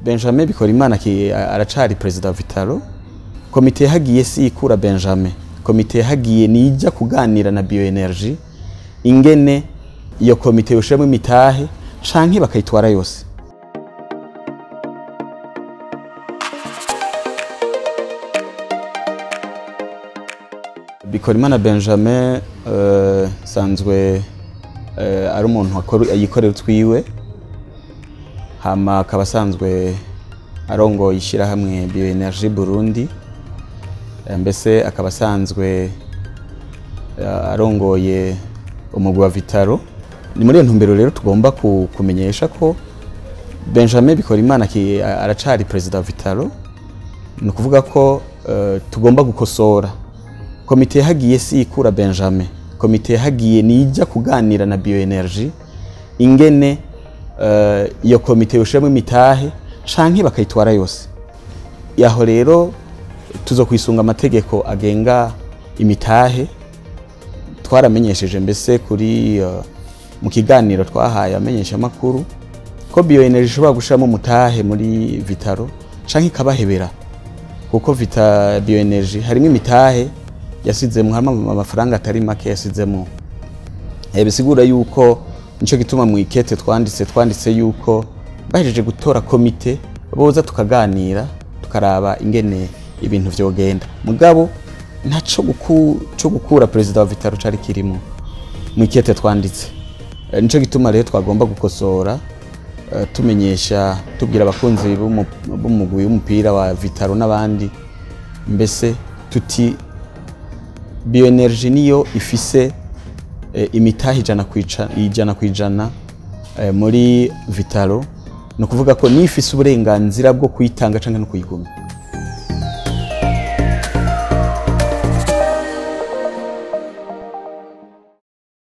Benjamin Bikorimana aracari president wa Vitalo. Komite yahagiye si ikura Benjamin. Komite yahagiye nijya kuganira na bioenergy ingene iyo komite yoshiramo imitahe canke bakayitwara yose. Bikorimana Benjamin sanzwe ari umuntu yikorera utwiwe, hama akaba asanzwe arongoye ishirahamwe Bioenergy Burundi, mbese akaba asanzwe arongoye umugwi wa Vitalo. Ni muri iyo ntumbero rero tugomba kumenyesha ko Benjamin Bikorimana aracari president wa Vitalo, ni ukuvuga ko tugomba gukosora. Komite yahagiye si ikura Benjamin. Komite yahagiye nijya kuganira na bioenergy ingene iyo komite yoshiramo imitahe canke bakayitwara yose. Yaho rero tuzokwisunga amategeko agenga imitahe. Twaramenyesheje mbese kuri mu kiganiro twahaye amenyesha makuru ko bioenergy ishobora gushiramo umutahe muri Vitalo canke ikabahebera, kuko bioenergy harimo imitahe yasizemo amafaranga atari make yasizemo. Bisigura yuko nico gituma mu ikete twanditse yuko bahejeje gutora komite boza tukaganira tukaraba ingene ibintu vyogenda. Mugabo ntaco gukura president wa Vitalo cari kirimo mu ikete twanditse. Nico gituma rero twagomba gukosora, tumenyesha tubwira abakunzi b'umugwi w'umupira wa Vitalo n'abandi mbese tuti bioenergy niyo ifise imitahe ijana kwijana muri Vitalo, no kuvuga ko nifise uburenganzira bwo kuyitanga canke no kuyigumya.